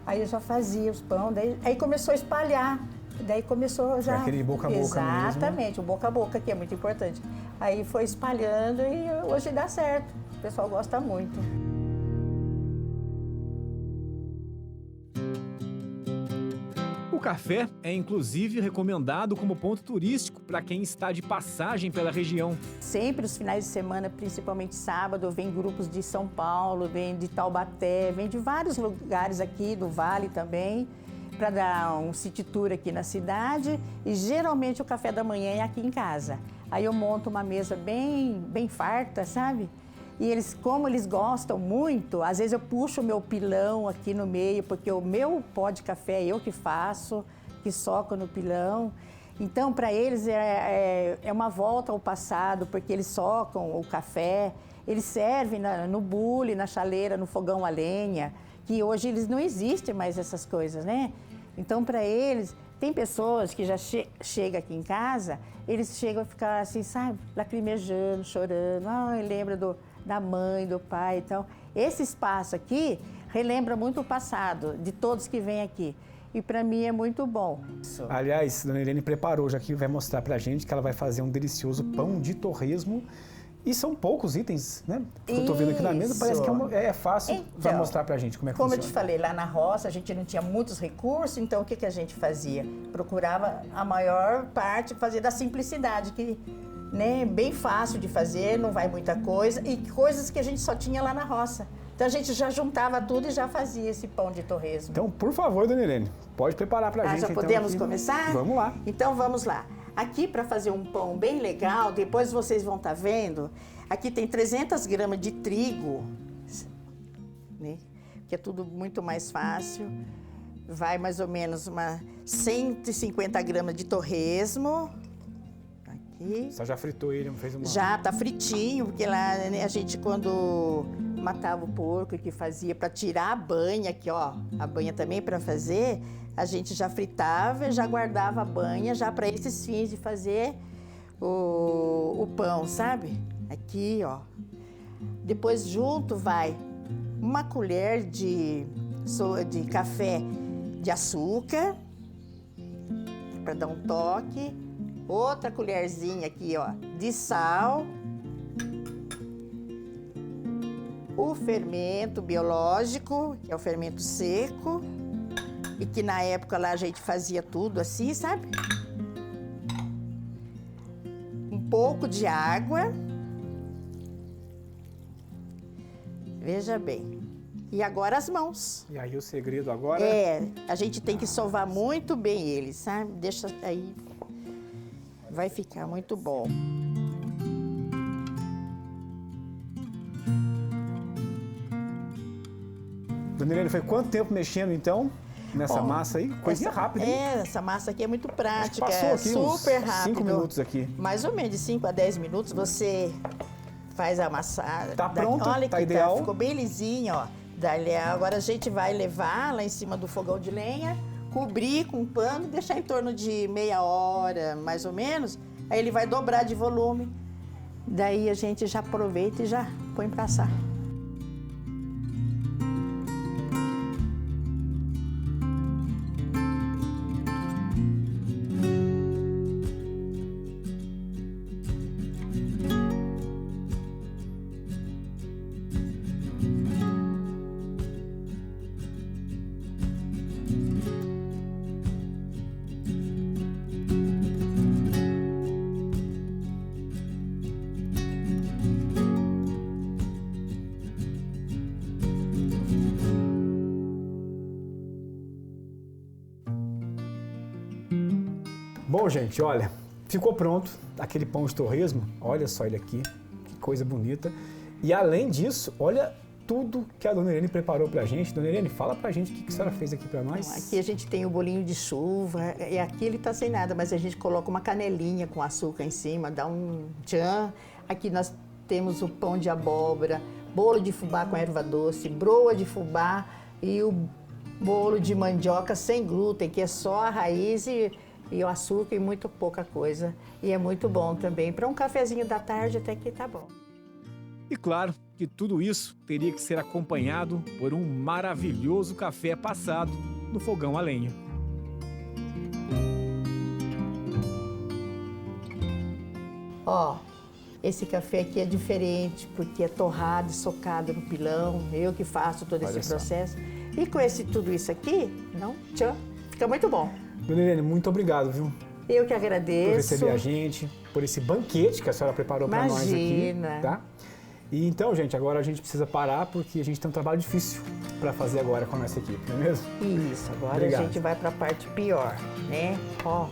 Aí eu já fazia os pão, aí começou a espalhar. Daí começou já... Aquele boca a boca mesmo. Exatamente, o boca a boca, que é muito importante. Aí foi espalhando e hoje dá certo. O pessoal gosta muito. O café é inclusive recomendado como ponto turístico para quem está de passagem pela região. Sempre os finais de semana, principalmente sábado, vem grupos de São Paulo, vem de Taubaté, vem de vários lugares aqui do Vale também, para dar um city tour aqui na cidade, e geralmente o café da manhã é aqui em casa. Aí eu monto uma mesa bem farta, sabe? E eles, como eles gostam muito, às vezes eu puxo o meu pilão aqui no meio, porque o meu pó de café é eu que faço, que soco no pilão. Então, para eles é uma volta ao passado, porque eles socam o café, eles servem no bule, na chaleira, no fogão a lenha, que hoje eles não existem mais essas coisas, né? Então, para eles, tem pessoas que já chegam aqui em casa, eles chegam a ficar assim, sabe, lacrimejando, chorando, lembra da mãe, do pai. Então, esse espaço aqui relembra muito o passado de todos que vêm aqui. E para mim é muito bom. Aliás, Dona Irene preparou, já que vai mostrar pra gente que ela vai fazer um delicioso pão de torresmo. E são poucos itens, né? Eu tô vendo aqui na mesa, parece que é fácil. Então, vai mostrar pra gente como é que funciona. Como eu te falei, lá na roça a gente não tinha muitos recursos, então o que a gente fazia? Procurava a maior parte fazer da simplicidade, que né, bem fácil de fazer, não vai muita coisa, e coisas que a gente só tinha lá na roça. Então a gente já juntava tudo e já fazia esse pão de torresmo. Então, por favor, Dona Irene, pode preparar pra gente. Já podemos começar? Vamos lá. Então vamos lá. Aqui, para fazer um pão bem legal, depois vocês vão estar vendo, aqui tem 300 gramas de trigo, né? Que é tudo muito mais fácil. Vai mais ou menos 150 gramas de torresmo. Aqui. Você já fritou ele, não fez uma... Já tá fritinho, porque lá né, a gente quando matava o porco que fazia para tirar a banha, aqui ó, a banha também para fazer, a gente já fritava e já guardava a banha já para esses fins de fazer o pão, sabe? Aqui, ó. Depois junto vai uma colher de café de açúcar para dar um toque, outra colherzinha aqui, ó, de sal, o fermento biológico, que é o fermento seco, e que na época lá a gente fazia tudo assim, sabe? Um pouco de água. Veja bem. E agora as mãos. E aí o segredo agora... a gente tem que sovar muito bem ele, sabe? Deixa aí, vai ficar muito bom. Dona Irene, foi quanto tempo mexendo então nessa massa aí? Coisinha rápida, hein? Essa massa aqui é muito prática, passou aqui super uns rápido. 5 minutos aqui. Mais ou menos de 5 a 10 minutos você faz a massa. Tá pronto? Olha tá que ideal? ficou bem lisinho, ó. Agora a gente vai levar lá em cima do fogão de lenha, cobrir com um pano e deixar em torno de meia hora, mais ou menos. Aí ele vai dobrar de volume. Daí a gente já aproveita e já põe pra assar. Bom, gente, olha, ficou pronto aquele pão de torresmo. Olha só ele aqui, que coisa bonita. E além disso, olha tudo que a Dona Irene preparou pra gente. Dona Irene, fala pra gente o que a senhora fez aqui pra nós. Aqui a gente tem o bolinho de chuva, e aqui ele tá sem nada, mas a gente coloca uma canelinha com açúcar em cima, dá um tchan. Aqui nós temos o pão de abóbora, bolo de fubá com erva doce, broa de fubá e o bolo de mandioca sem glúten, que é só a raiz e o açúcar e muito pouca coisa. E é muito bom também. Para um cafezinho da tarde até que tá bom. E claro que tudo isso teria que ser acompanhado por um maravilhoso café passado no fogão a lenha. Ó, esse café aqui é diferente porque é torrado e socado no pilão. Eu que faço todo esse processo. E com tudo isso aqui, não, tchau, fica muito bom. Dona Irene, muito obrigado, viu? Eu que agradeço. Por receber a gente, por esse banquete que a senhora preparou para nós aqui, tá? E então, gente, agora a gente precisa parar porque a gente tem um trabalho difícil para fazer agora com a nossa equipe, não é mesmo? Isso, agora Obrigado. A gente vai para a parte pior, né? Ó.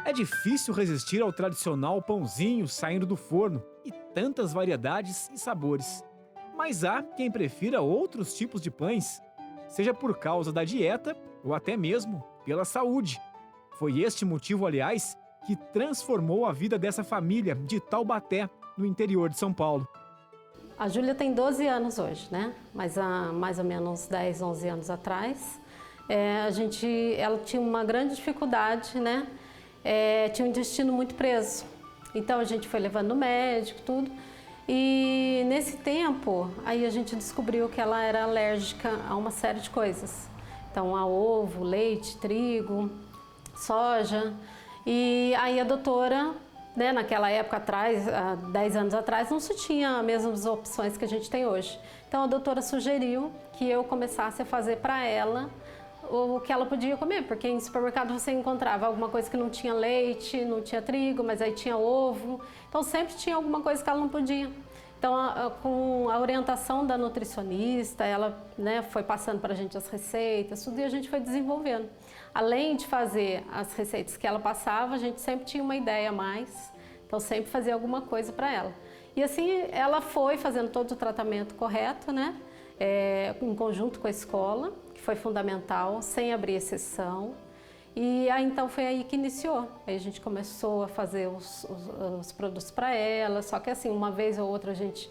É difícil resistir ao tradicional pãozinho saindo do forno e tantas variedades e sabores. Mas há quem prefira outros tipos de pães, seja por causa da dieta ou até mesmo pela saúde. Foi este motivo, aliás, que transformou a vida dessa família de Taubaté, no interior de São Paulo. A Júlia tem 12 anos hoje, né? Mas há mais ou menos 10, 11 anos atrás, ela tinha uma grande dificuldade, né? Tinha um intestino muito preso. Então a gente foi levando no médico, tudo. E nesse tempo, aí a gente descobriu que ela era alérgica a uma série de coisas. Então, a ovo, leite, trigo, soja. E aí a doutora, né, naquela época atrás, há 10 anos atrás, não se tinha as mesmas opções que a gente tem hoje. Então a doutora sugeriu que eu começasse a fazer para ela o que ela podia comer, porque em supermercado você encontrava alguma coisa que não tinha leite, não tinha trigo, mas aí tinha ovo. Então sempre tinha alguma coisa que ela não podia. Então, com a orientação da nutricionista, ela, né, foi passando para a gente as receitas, tudo, e a gente foi desenvolvendo. Além de fazer as receitas que ela passava, a gente sempre tinha uma ideia a mais, então sempre fazia alguma coisa para ela. E assim, ela foi fazendo todo o tratamento correto, né, em conjunto com a escola, que foi fundamental, sem abrir exceção. E aí, então foi aí que iniciou. Aí a gente começou a fazer os produtos para ela, só que assim, uma vez ou outra a gente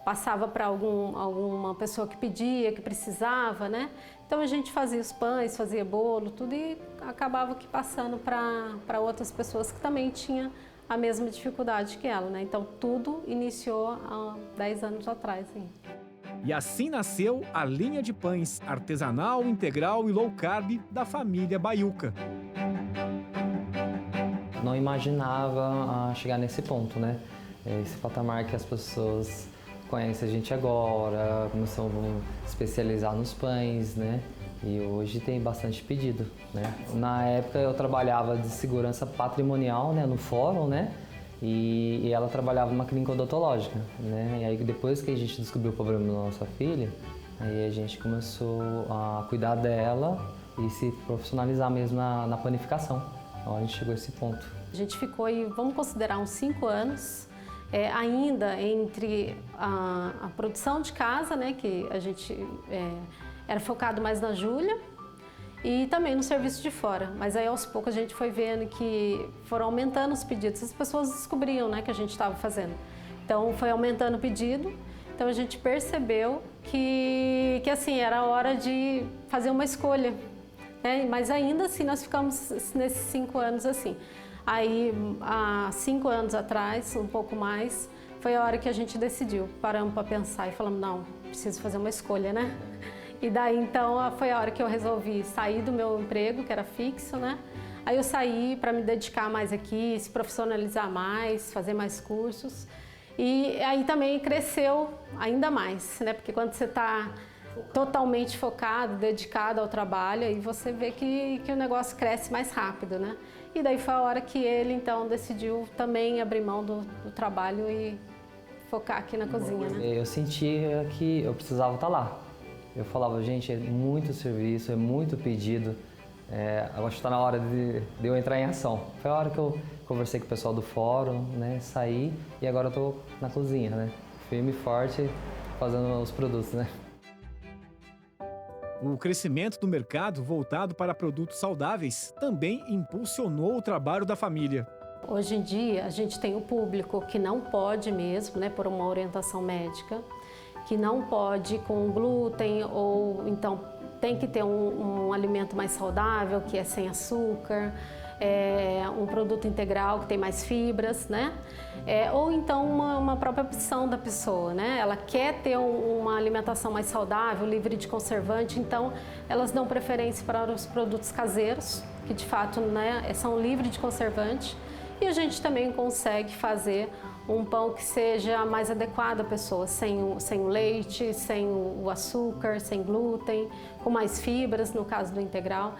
passava para alguma pessoa que pedia, que precisava, né? Então a gente fazia os pães, fazia bolo, tudo, e acabava que passando para outras pessoas que também tinham a mesma dificuldade que ela, né? Então tudo iniciou há 10 anos atrás. Hein? E assim nasceu a linha de pães artesanal, integral e low carb da família Baiuca. Não imaginava chegar nesse ponto, né? Esse patamar que as pessoas conhecem a gente agora, começam a especializar nos pães, né? E hoje tem bastante pedido, né? Na época eu trabalhava de segurança patrimonial, né, no fórum, né? E ela trabalhava numa clínica odontológica, né? E aí depois que a gente descobriu o problema da nossa filha, aí a gente começou a cuidar dela e se profissionalizar mesmo na panificação. Então a gente chegou a esse ponto. A gente ficou aí, vamos considerar, uns 5 anos, ainda entre a produção de casa, né? Que a gente era focado mais na Júlia, e também no serviço de fora. Mas aí aos poucos a gente foi vendo que foram aumentando os pedidos, as pessoas descobriam, né, que a gente estava fazendo. Então foi aumentando o pedido, então a gente percebeu que assim, era hora de fazer uma escolha, né? Mas ainda assim nós ficamos nesses 5 anos assim. Aí há 5 anos atrás, um pouco mais, foi a hora que a gente decidiu, paramos para pensar e falamos, não, preciso fazer uma escolha, né? E daí, então, foi a hora que eu resolvi sair do meu emprego, que era fixo, né? Aí eu saí para me dedicar mais aqui, se profissionalizar mais, fazer mais cursos. E aí também cresceu ainda mais, né? Porque quando você está totalmente focado, dedicado ao trabalho, aí você vê que o negócio cresce mais rápido, né? E daí foi a hora que ele, então, decidiu também abrir mão do trabalho e focar aqui na cozinha, né? Eu sentia que eu precisava estar lá. Eu falava, gente, é muito serviço, é muito pedido. Agora está na hora de eu entrar em ação. Foi a hora que eu conversei com o pessoal do fórum, né? Saí e agora eu estou na cozinha, né? Firme e forte, fazendo os produtos, né? O crescimento do mercado voltado para produtos saudáveis também impulsionou o trabalho da família. Hoje em dia, a gente tem o público que não pode mesmo, né, por uma orientação médica, que não pode com glúten ou então tem que ter um alimento mais saudável, que é sem açúcar, um produto integral que tem mais fibras, né? Ou então uma própria opção da pessoa, né? Ela quer ter uma alimentação mais saudável, livre de conservante, então elas dão preferência para os produtos caseiros, que de fato, né, são livres de conservante. E a gente também consegue fazer um pão que seja mais adequado à pessoa, sem o leite, sem o açúcar, sem glúten, com mais fibras, no caso do integral.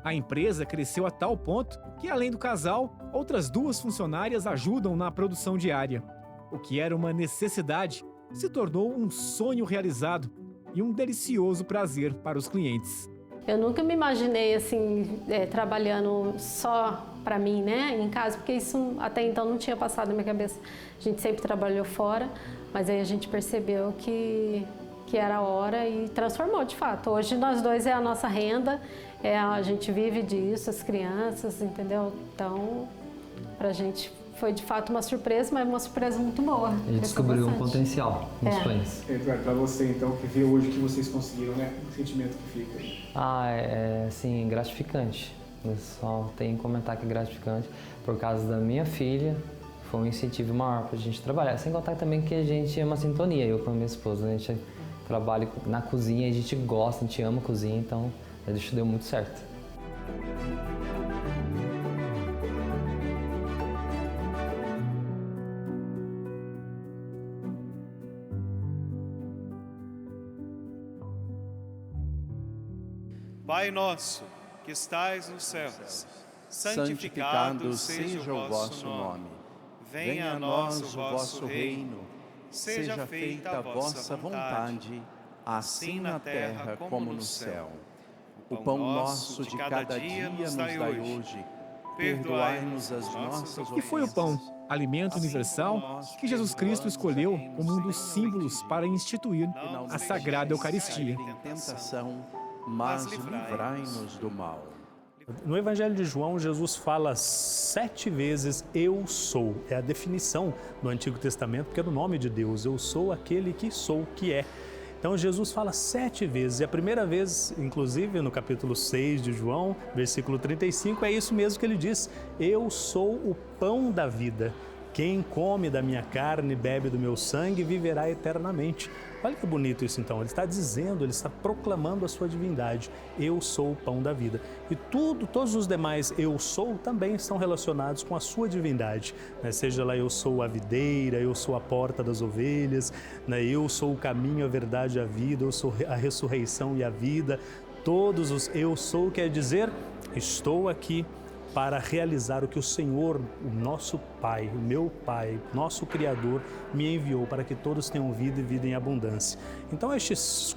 A empresa cresceu a tal ponto que, além do casal, outras 2 funcionárias ajudam na produção diária. O que era uma necessidade se tornou um sonho realizado e um delicioso prazer para os clientes. Eu nunca me imaginei assim, trabalhando só para mim, né, em casa, porque isso até então não tinha passado na minha cabeça. A gente sempre trabalhou fora, mas aí a gente percebeu que era a hora e transformou de fato. Hoje nós dois é a nossa renda, a gente vive disso, as crianças, entendeu? Então, pra gente foi de fato uma surpresa, mas uma surpresa muito boa. A gente descobriu um potencial nos pães. Para você, então, que vê hoje que vocês conseguiram, né? O sentimento que fica aí. Assim, gratificante. Eu só tenho que comentar que é gratificante. Por causa da minha filha, foi um incentivo maior para a gente trabalhar. Sem contar também que a gente é uma sintonia, eu com a minha esposa. A gente trabalha na cozinha, a gente gosta, a gente ama a cozinha, então isso deu muito certo. Pai nosso, que estais nos céus, santificado seja o vosso nome. Venha a nós o vosso reino. Seja feita a vossa vontade, assim na terra como no céu. O pão nosso de cada dia nos dai hoje. Perdoai-nos as nossas ofensas. E foi o pão, alimento universal, que Jesus Cristo escolheu como um dos símbolos para instituir a Sagrada Eucaristia. Mas livrai-nos do mal. No Evangelho de João, Jesus fala 7 vezes eu sou. É a definição do Antigo Testamento, porque é do nome de Deus. Eu sou aquele que sou, que é. Então Jesus fala 7 vezes. E a primeira vez, inclusive, no capítulo 6 de João, versículo 35, é isso mesmo que ele diz. Eu sou o pão da vida. Quem come da minha carne e bebe do meu sangue viverá eternamente. Olha que bonito isso então, ele está dizendo, ele está proclamando a sua divindade. Eu sou o pão da vida. E todos os demais eu sou também estão relacionados com a sua divindade. Seja lá eu sou a videira, eu sou a porta das ovelhas, eu sou o caminho, a verdade e a vida, eu sou a ressurreição e a vida. Todos os eu sou quer dizer, estou aqui para realizar o que o Senhor, o nosso Pai, o meu Pai, nosso Criador, me enviou para que todos tenham vida e vida em abundância. Então,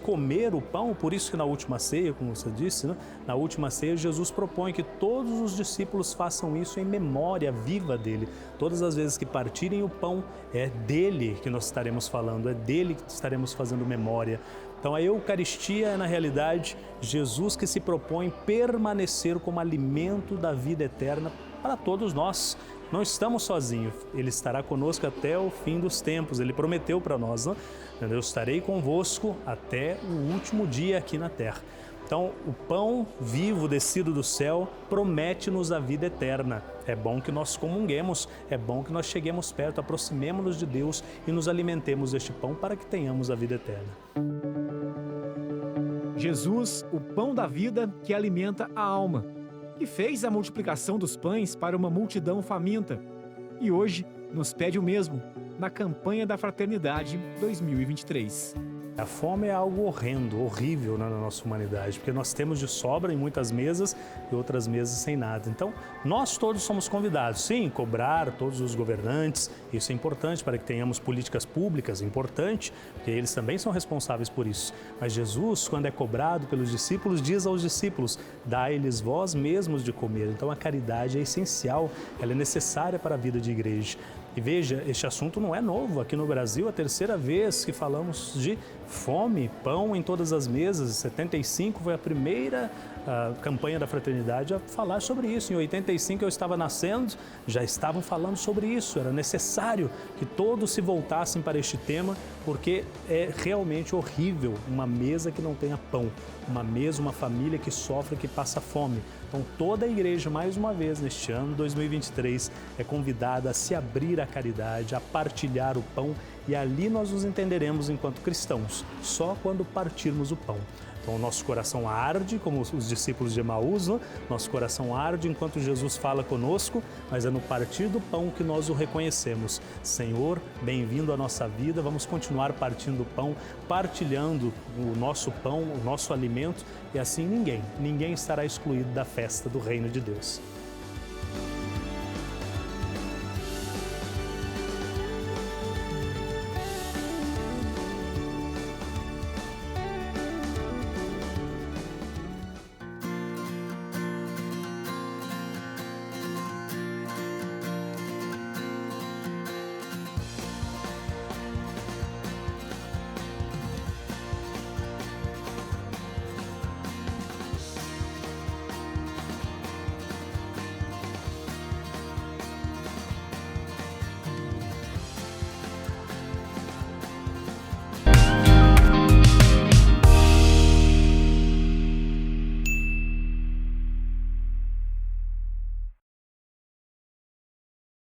comer o pão, por isso que na última ceia, como você disse, na última ceia, Jesus propõe que todos os discípulos façam isso em memória viva dele. Todas as vezes que partirem o pão, é dele que nós estaremos falando, é dele que estaremos fazendo memória. Então a Eucaristia é, na realidade, Jesus que se propõe permanecer como alimento da vida eterna para todos nós. Não estamos sozinhos, Ele estará conosco até o fim dos tempos. Ele prometeu para nós, eu estarei convosco até o último dia aqui na terra. Então, o pão vivo descido do céu promete-nos a vida eterna. É bom que nós comunguemos, é bom que nós cheguemos perto, aproximemos-nos de Deus e nos alimentemos deste pão para que tenhamos a vida eterna. Jesus, o pão da vida que alimenta a alma, que fez a multiplicação dos pães para uma multidão faminta. E hoje nos pede o mesmo, na campanha da Fraternidade 2023. A fome é algo horrendo, horrível na nossa humanidade, porque nós temos de sobra em muitas mesas e outras mesas sem nada. Então, nós todos somos convidados, sim, cobrar todos os governantes, isso é importante para que tenhamos políticas públicas, importante, porque eles também são responsáveis por isso. Mas Jesus, quando é cobrado pelos discípulos, diz aos discípulos, dai-lhes vós mesmos de comer. Então, a caridade é essencial, ela é necessária para a vida de igreja. E veja, este assunto não é novo. Aqui no Brasil, a terceira vez que falamos de fome, pão em todas as mesas. Em 75 foi a primeira campanha da Fraternidade a falar sobre isso. Em 85 eu estava nascendo, já estavam falando sobre isso. Era necessário que todos se voltassem para este tema, porque é realmente horrível uma mesa que não tenha pão. Uma mesa, uma família que sofre, que passa fome. Então toda a igreja, mais uma vez neste ano, 2023, é convidada a se abrir à caridade, a partilhar o pão, e ali nós nos entenderemos enquanto cristãos, só quando partirmos o pão. Então o nosso coração arde, como os discípulos de Emaús, né? Nosso coração arde enquanto Jesus fala conosco, mas é no partir do pão que nós o reconhecemos. Senhor, bem-vindo à nossa vida, vamos continuar partindo o pão, partilhando o nosso pão, o nosso alimento, e assim ninguém estará excluído da festa do Reino de Deus.